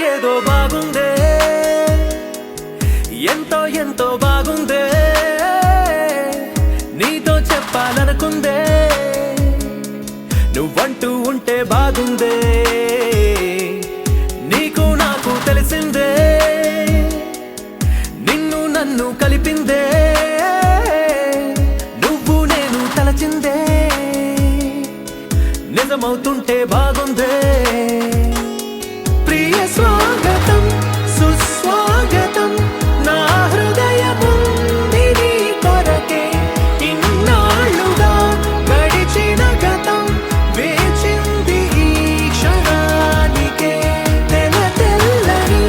ఏదో బాగుందే, ఎంతో ఎంతో బాగుందే, నీతో చెప్పాలనుకుందే, నువ్వంటూ ఉంటే బాగుందే, నీకు నాకు తెలిసిందే, నిన్ను నన్ను కలిపిందే, నువ్వు నేను తలచిందే, నిజమవుతుంటే బాగుందే. ప్రియ స్వాగతం సుస్వాగతం నా హృదయముంది నీ కొరకే, ఇన్నాళ్ళుగా గడిచిన గతం వేచింది ఈ క్షణానికే, తెల తెల్లని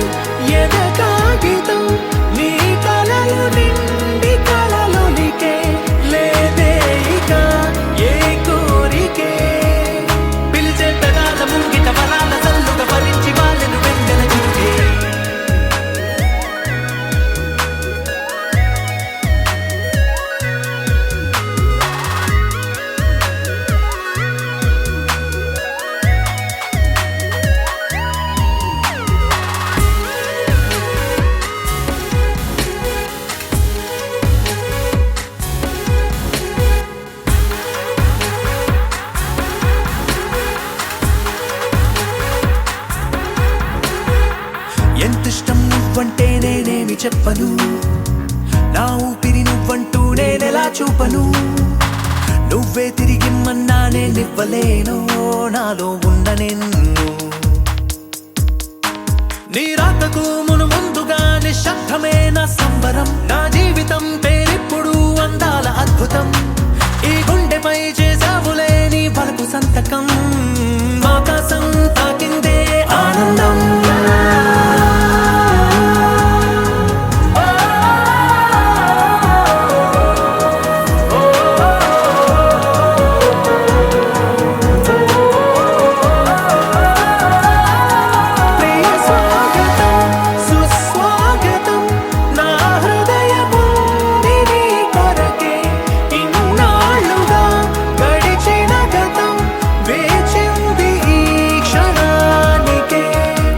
ఎద కాగితం నీ కలలు నిండి కలలొలికే, లేదే ఇక ఏ కోరికే, పిలిచే పెదాల ముంగిట వరాల సల్లుగా భరించి వాళ్ళను వెంటనే చూడే. ఎంతిష్టం నువ్వంటే నేనేమి చెప్పను, నా ఊపిరి నువ్వంటూ నేనెలా చూపను, నువ్వే తిరిగిమ్మన్నా నేనివ్వలేను నాలో ఉన్న నిన్ను, నీ రాకకు మును ముందుగా నిశ్శబ్దమే నా సంబరం, నా జీవితం పేరిప్పుడు అందాల అద్భుతం, ఈ గుండెపై చేసావులే నీ బలపు సంతకం, ఆకాశం తాకిందే ఆనందం.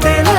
తెల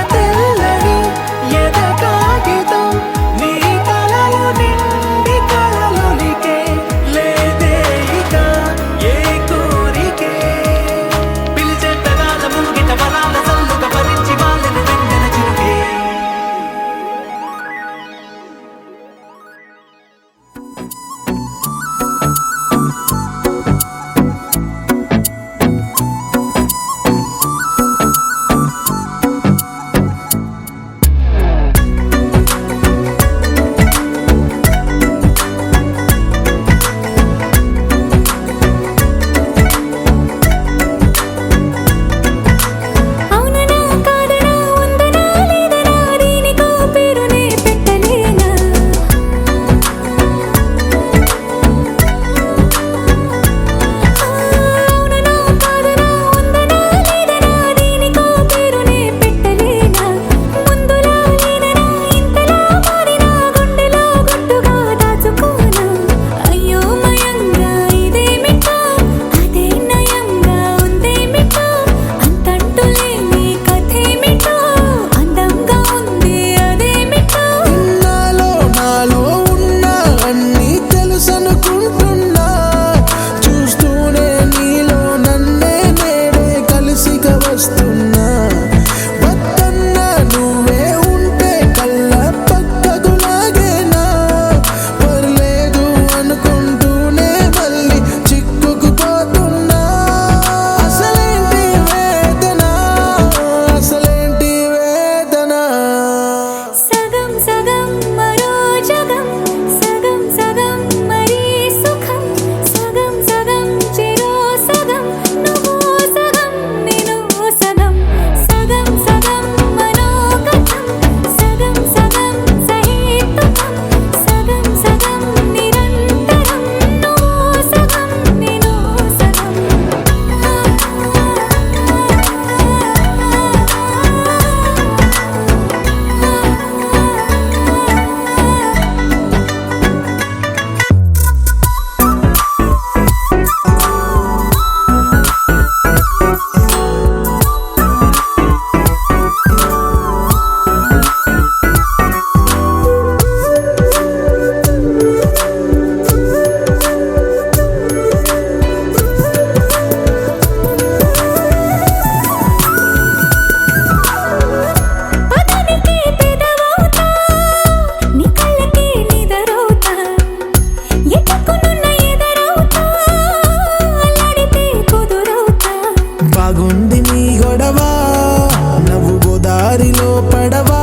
దారిలో పడవా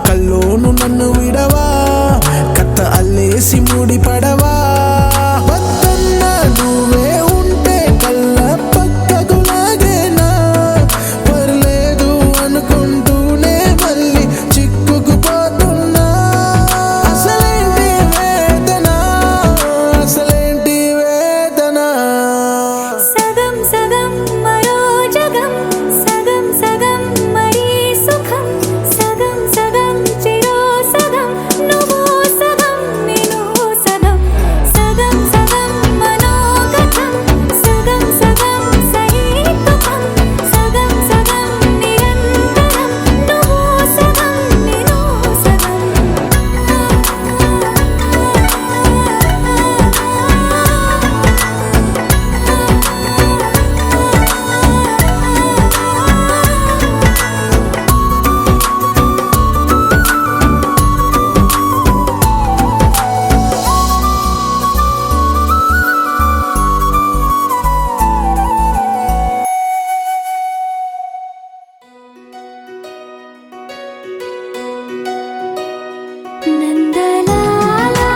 కల్లోను నన్ను విడవా కథ అల్లేసి ముడి పడవా వద్దన్న నువ్వే ఉంటే కళ్ళ పక్కకు లాగేనా పర్లేదు అనుకుంటూనే మళ్ళీ చిక్కుకుపోతున్నా అసలేంటి వేదన అసలేంటి వేదన సగం సగం మరో జగం సగం సగం మరీ సుఖం సగం సగం చిరో సగం నువ్వు సగం నేను సగం సగం సగం మనోగతం సగం సగం సైతుకం సగం సగం నిరంతరం నువ్వు సగం నేను సగం నందలాలా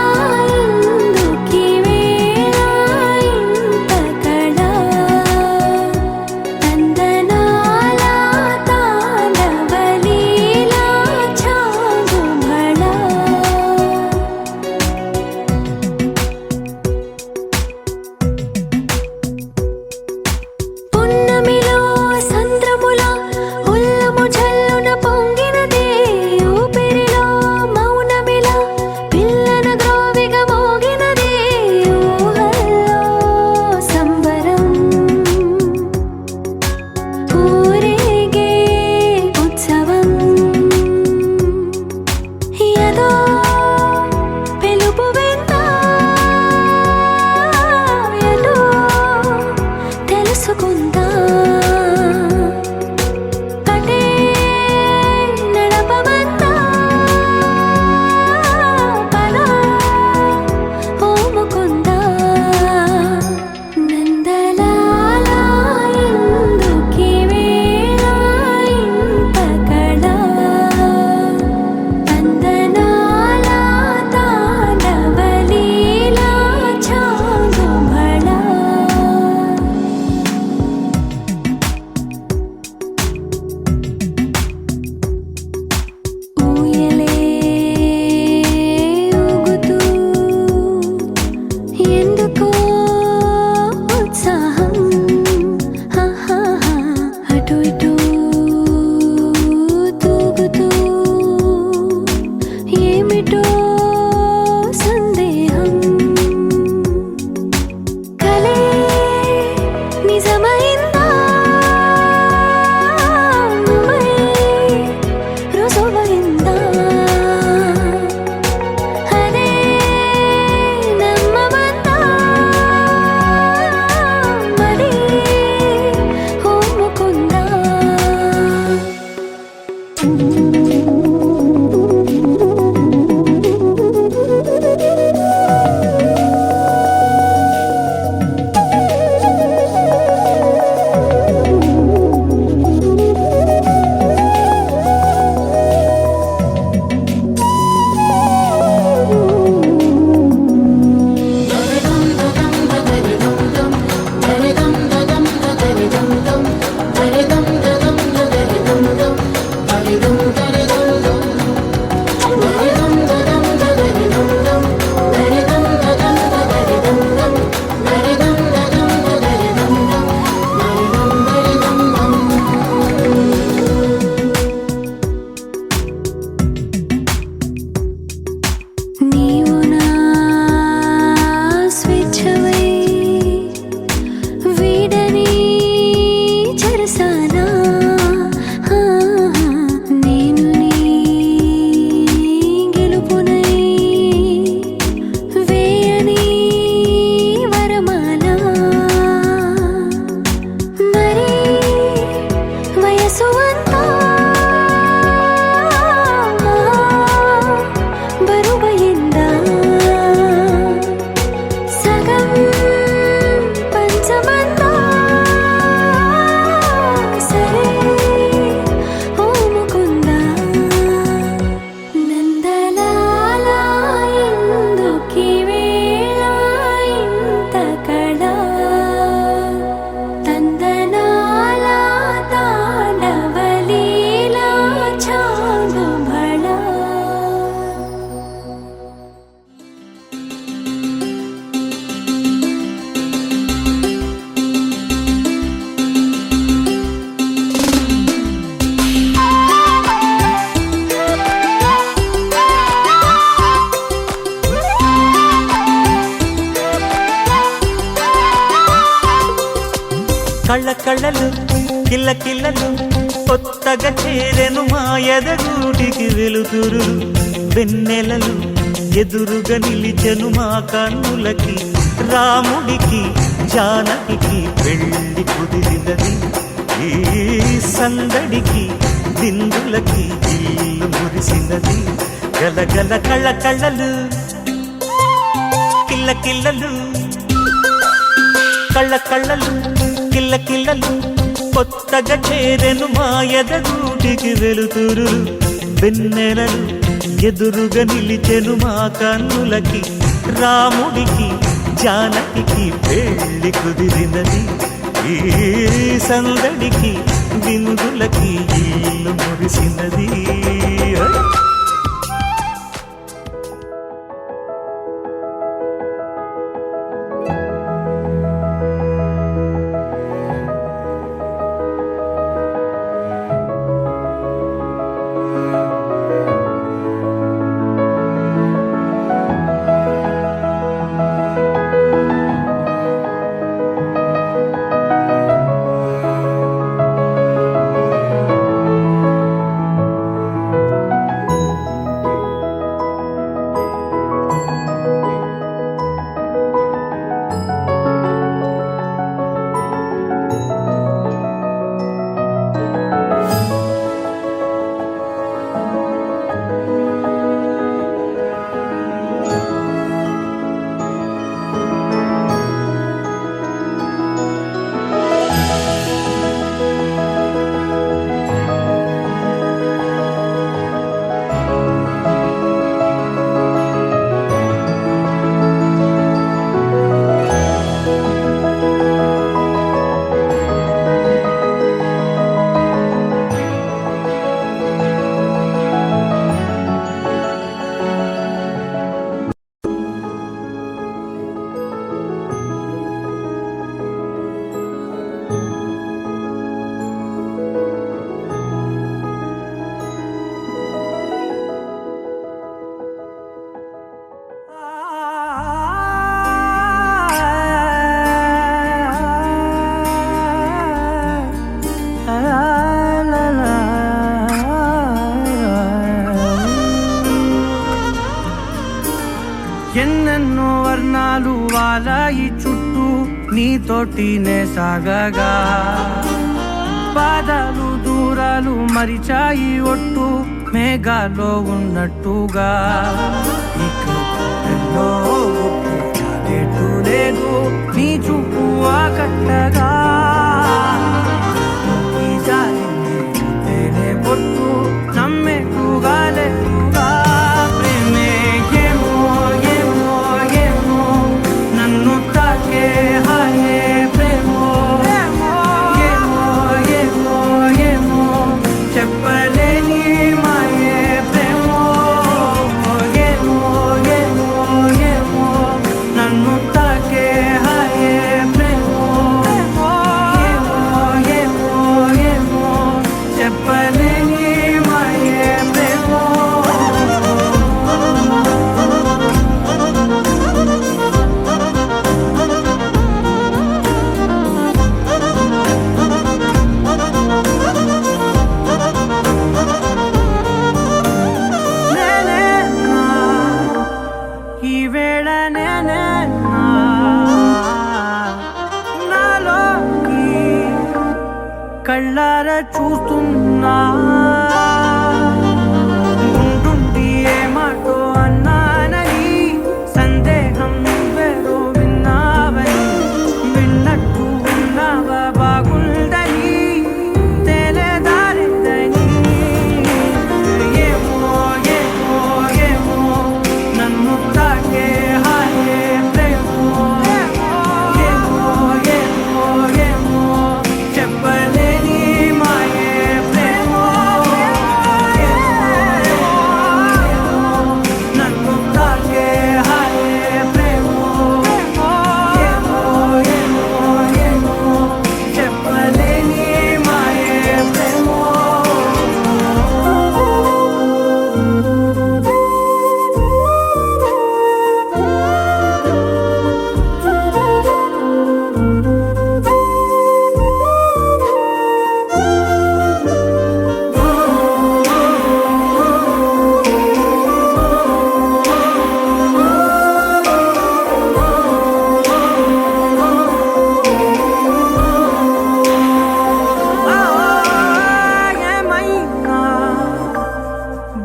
ఇందుకి వేళ ఇంత కళ నందనాలా తాండవలీలా చాగుమళ పున్నమిలో సంద్రముల ఉల్లము జల్లున పొంగినదే ఊపిరిలో మౌనమిలా పిల్లన గ్రోవిగ మోగినదే ఊహల్లో సంబరం ఊరేగే ఉత్సవం యదో పిలుపు విందా ఎటో తెలుసుకుందా కటే నడపమందా పద ఓ ముకుందా నందలాలా ఇందుకి వేళ ఇంత కళ నందనాలా తాండవలీలా చాగుమళ ఊయలే ఊగుతూ ఎందుకో ఉత్సాహం అటు ఇటు తూగుతూ ఏమిటో సందేహం కలే నిజమైందా మై రుజువైందా అదే నమ్మమందా మరి ఓ ముకుందా దరిదం కళ్ళ కళ్ళలు కిల్ల కిల్లలు కొత్తగా చేరెను మా ఎదగూటికి వెలుతురు వెన్నెలలు ఎదురుగా నిలిచెను మా కన్నులకి రాముడికి జానకి పెళ్ళి కుదిరినది ఈ సందడికి బిందులకి ఇల్లు మురిసినది గలగల కళ్ళ కళ్ళలు కిల్ల కిల్లలు కళ్ళ కళ్ళలు కిల్ల కిల్లలు కొత్తగా చేరెను మా ఎదగూటికి వెలుతురు వెన్నెలలు ఎదురుగా నిలిచెను మా కన్నులకి రాముడికి జానకి పెళ్ళి కుదిరినది ఈ సందడికి బిందులకి ఇల్లు మురిసినది ఎన్నెన్నో వర్ణాలు వాలాయి చుట్టూ నీతోటినే సాగగా పాదాలు దూరాలు మరిచాయి ఒట్టు మేఘాలో ఉన్నట్టుగా ఇక ఎన్నో చాలేటు లేదు నీ చూపు ఆకట్టగా ఈ జాలిని చూస్తేనే పొట్టు నమ్మేట్టుగా లేటుగా ప్రేమే ఏమో ఏమో ఏమో నన్ను తాకే హాయే ప్రేమో ఏమో ఏమో ఏమో చెప్పలేని మాయే ప్రేమో ఏమో ఏమో ఏమో నన్ను తాకే హాయే ప్రేమో ఏమో ఏమో ఏమో చెప్పలేని మాయే ప్రేమో నేనేనా ఈ వేళ నేనేనా నాలోకి కళ్ళారా చూస్తున్నా ఉంటుండి ఏ మాటో అన్నానని సందేహం నువ్వేదో విన్నావని విన్నట్టు ఉన్నావా బాగుందని తెలియదారిద్దని ఏమో ఏమో ఏమో నన్ను తాకే హాయే ప్రేమో ఏమో ఏమో ఏమో చెప్పలేని మాయే ప్రేమో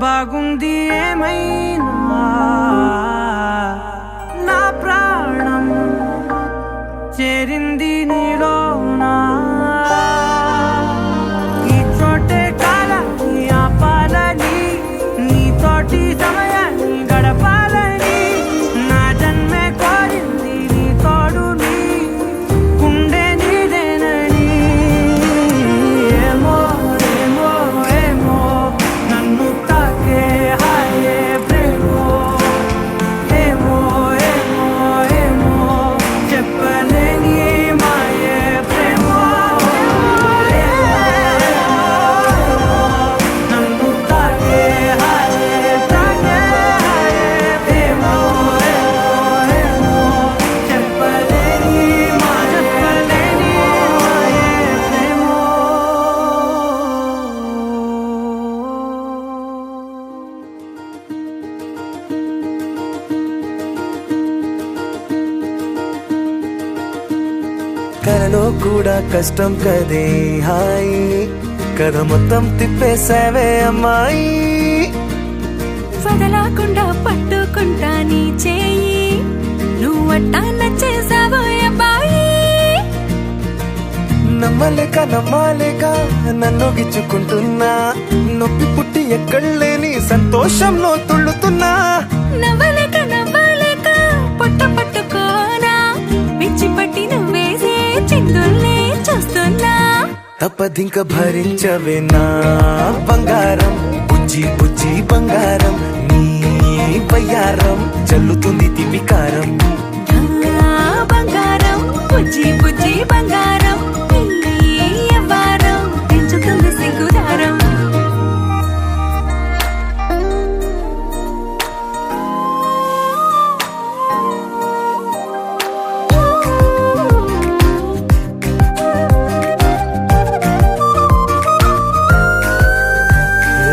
బాగుంది ఏమైనా నా ప్రాణం చేరింది నీలోనా ఈ చోటే కాలాన్ని ఆపాలని నీతోటి సమయాన్ని గడపాలని నా జన్మే కోరింది నీ తోడుని గుండె నీదేనని ఏమో ఏమో ఏమో నన్ను తాకే హాయే ప్రేమో ఏమో ఏమో ఏమో చెప్పలేని మాయే ప్రేమో నన్ను తాకే హాయే ప్రేమో ఏమో చెప్పలేని మాయే ప్రేమో. కలలో కూడా కష్టం కదే హాయి కథ మొత్తం తిప్పేసావే అమ్మాయి వదలకుండా పట్టుకుంటా నీ చేయి నువ్వట్టా నచ్చేసావో అబ్బాయి నమ్మలేక నమ్మాలేక నన్ను గిచ్చుకుంటున్నా నొప్పి పుట్టి ఎక్కడలేని సంతోషంలో తుళ్ళుతున్నా నవ్వలేక నవ్వలేక పొట్ట పట్టుకోనా పిచ్చి పట్టి నువ్వేసే చిందుల్నే చూస్తున్నా తప్పదింక భరించవే నా బంగారం బుజ్జి బుజ్జి బంగారం నీ బయ్యారం చల్లుతుంది తివికారం నా బంగారం బుజ్జి బుజ్జి బంగారం నీ యవ్వారం పెంచుతుంది సిగ్గుదారం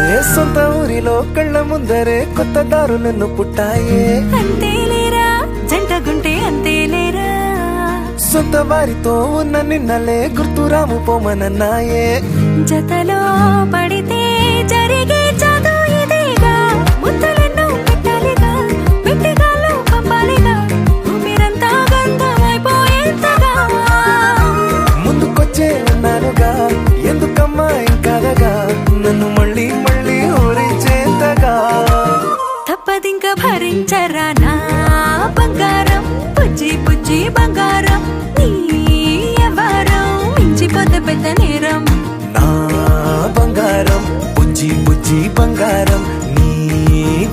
ఏ సొంత ఊరిలో కళ్ళ ముందరే కొత్త దారులను పుట్టాయే అంతేలేరా జంటగుంటే అంతేలేరా సొంత వారితో ఉన్న నిన్నలే గుర్తురాము పోమనన్నాయే జతలో పడితే జరిగే జాదు ఇదేగా ముద్దలెన్నో పెట్టాలిగా పెట్టిగాల్లో పంపాలిగా ఊపిరంతా గంధమైపోయేంతగా ముందుకొచ్చే ఉన్నానుగా ఎందుకమ్మా ఇంకాదగా నన్ను మళ్ళీ మళ్ళీ ఊరించేంతగా తప్పదింక భరించరా నా బంగారం బుజ్జి బుజ్జి బంగారం నీ యవ్వారం మించిపోతే పెద్ద నేరం నా బంగారం బుజ్జి బుజ్జి బంగారం నీ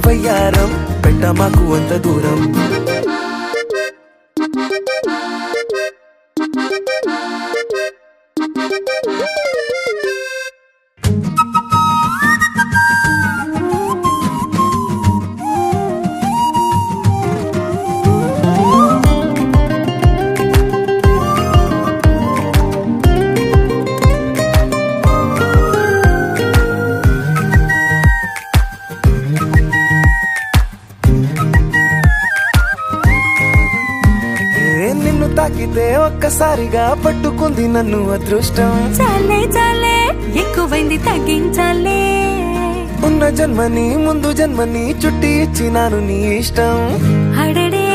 బయ్యారం పెట్ట మాకు అంత దూరం నిన్ను తాకితే ఒక్కసారిగా పట్టుకుంది నన్ను అదృష్టం చాలే చాలే ఎక్కువైంది తగ్గించాలే ఉన్న జన్మని ముందు జన్మని చుట్టి ఇచ్చినాను నీ ఇష్టం అడడే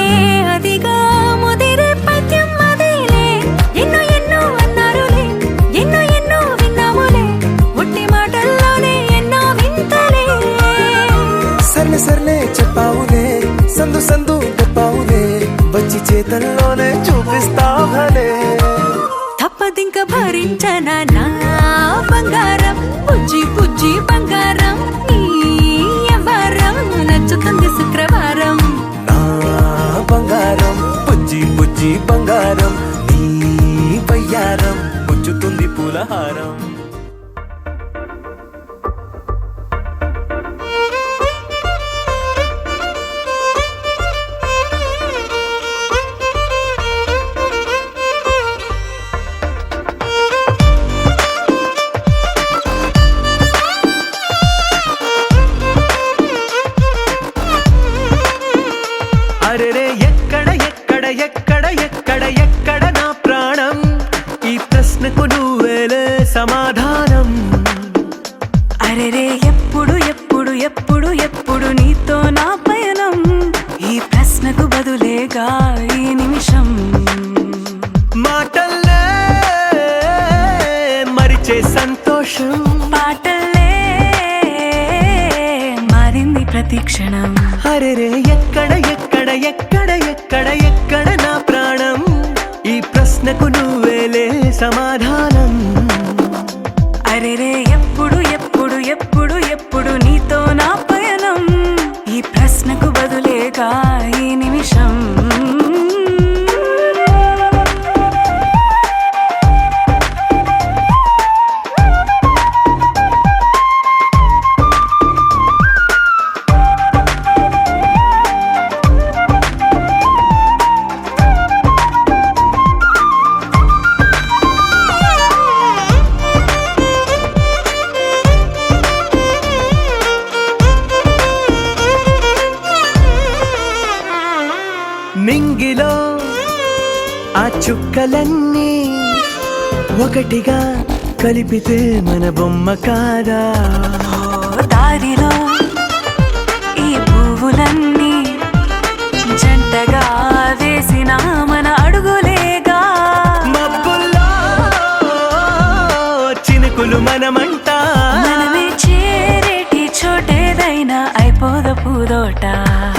అదిగా ముదిరే పద్యం అదేలే ఎన్నో ఎన్నో అన్నారులే ఎన్నో ఎన్నో విన్నాములే ఒట్టి మాటల్లోనే ఎన్నో వింతలే సర్లే సర్లే చెప్పావులే సందు సందు చెప్పావులే వచ్చి చేతల్లోనే చూపిస్తావులే తప్పదింక భరించనా నా బంగారం బుజ్జి బుజ్జి బంగారం నీ యవ్వారం నచ్చుతుంది శుక్రవారం నా బంగారం బుజ్జి ఎప్పుడు ఎప్పుడు ఎప్పుడు ఎప్పుడు నీతో నా పయనం ఈ ప్రశ్నకు బదులేగా ఈ నిమిషం మాటల్లే మరిచే సంతోషం పాటల్లే మారింది ప్రతి క్షణం అరెరే ఎక్కడ ఎక్కడ ఎక్కడ ఎక్కడ ఎక్కడ నా ప్రాణం ఈ ప్రశ్నకు నువ్వేలే సమాధానం అరెరే ఎప్పుడు ఎప్పుడు ఎప్పుడు ఎప్పుడు నీతో నా పయనం ఈ ప్రశ్నకు బదులేగా ఈ నిమిషం మింగిలో ఆ చుక్కలన్నీ ఒకటిగా కలిపితే మన బొమ్మ కాదా దారిలో ఈ పువ్వులన్నీ జంటగా వేసిన మన అడుగులేగా మబ్బుల్లో చినుకులు మనమంట మనమే చేరేటి చోటేదైనా అయిపోద పూదోట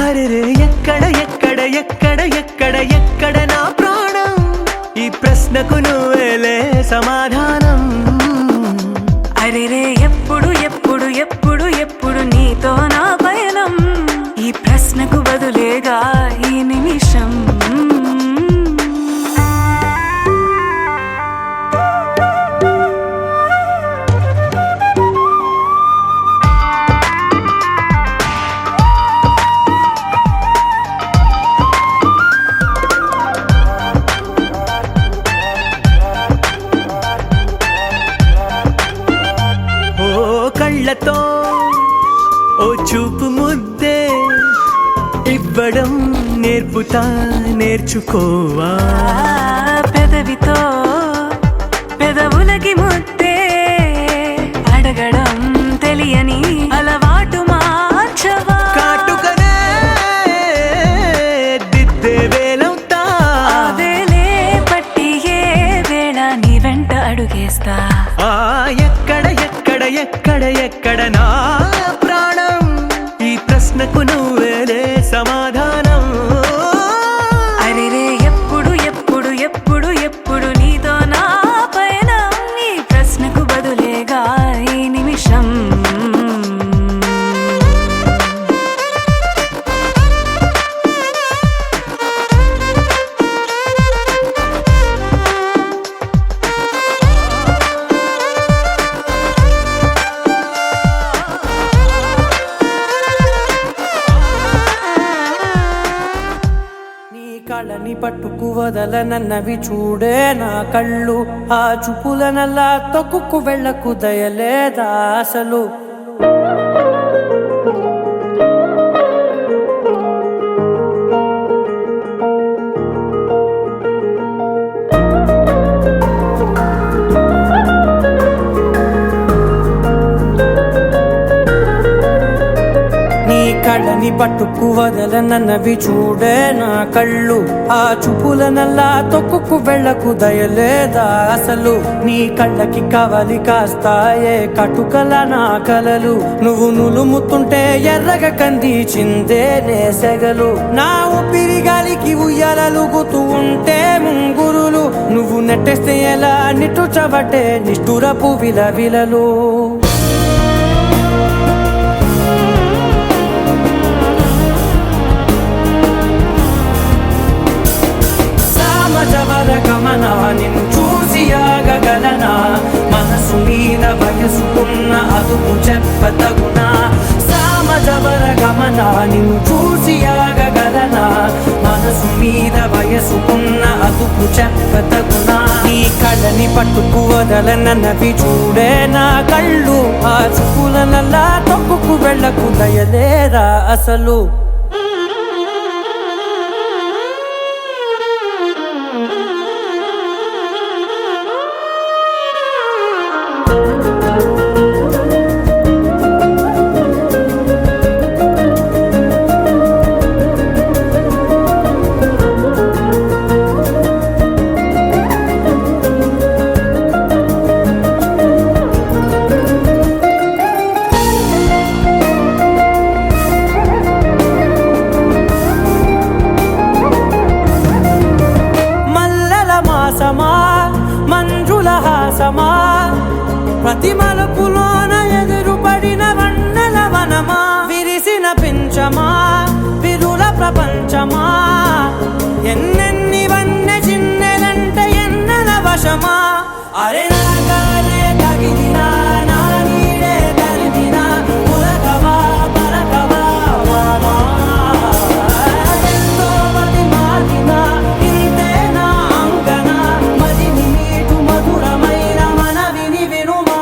అరెరే ఎక్కడ ఎక్కడ ఎక్కడ ఎక్కడ ఎక్కడ నా ప్రాణం ఈ ప్రశ్నకు నువ్వేలే సమాధానం అరెరే ఎప్పుడు ఎప్పుడు ఎప్పుడు ఎప్పుడు నీతో నా పయనం ఈ ప్రశ్నకు బదులేగా ఈ నిమిషం ఓ కళ్ళతో ఓ చూపు ముద్దే ఇవ్వడం నేర్పుతా నేర్చుకోవా పెదవితో పెదవులకి ముద్దే అడగడం తెలియని అలవాటు మార్చవా కాటుకనే దిద్దే వేలవుతా వేలే పట్టి ఏ వేళ నీ వెంట అడుగేస్తా ఆ ఎక్కడ ఎక్కడ ఎక్కడ ఎక్కడ నా ప్రాణం ఈ ప్రశ్నకు నువ్వేలే సమాధానం అరెరే ఎప్పుడు ఎప్పుడు ఎప్పుడు ఎప్పుడు నీతో నా పైన ఈ ప్రశ్నకు బదులేగా ఈ నిమిషం నీ కళ్ళని పట్టుకు వదలనన్నవి చూడే నా కళ్ళు ఆ చూపులనల్లా తొక్కుకు వెళ్ళకు దయలేదా అసలు నీ కళ్ళని పట్టుకు వదలనన్నవి చూడే నా కళ్ళు ఆ చూపులనల్లా తొక్కుకు వెళ్ళకు దయలేదా అసలు నీ కళ్ళకి కవలి కాస్తాయే కటుకల నా కలలు నువ్వు నులుముతుంటే ఎర్రగ కంది చిందే నేసెగలు నా ఊపిరి గాలికి ఉయ్యాలలుగుతూ ఉంటే ముంగురులు నువ్వు నెట్టేస్తే ఎలా నిట్టుచబట్టే నిష్ఠురపు విలవిలలు సామజవర గమన నిన్ను చూసి ఆగగలనా మనసు మీద వయసుకున్న అదుపు చెప్పతగునా సామజవర గమన నిన్ను చూసి ఆగగలనా మనసు మీద వయసుకున్న అదుపు చెప్పతగునా నీ కళ్ళని పట్టుకు వదలనన్నవి చూడే నా కళ్ళు ఆ చూపులనల్లా తొక్కుకు వెళ్ళకు దయలేరా అసలు వశమా ఎన్నెన్ని వన్నె చిన్నెలంటే ఎన్నెల వశమా అరే నా గాలే తగిలినా నా నీడే తరిమినా ఉలకవా పలకవా వామా ఎంతో మతి మాటినా ఇంతే నా అంకన మదిని నీటు మధురమైన మనవిని వినుమా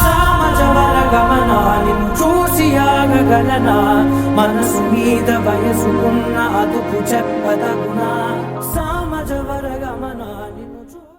సామజవర గమనా నిన్ను చూసి ఆగగలనా మనసు మీద వయసుకున్న అదుపు చెప్పదగునా సామజవర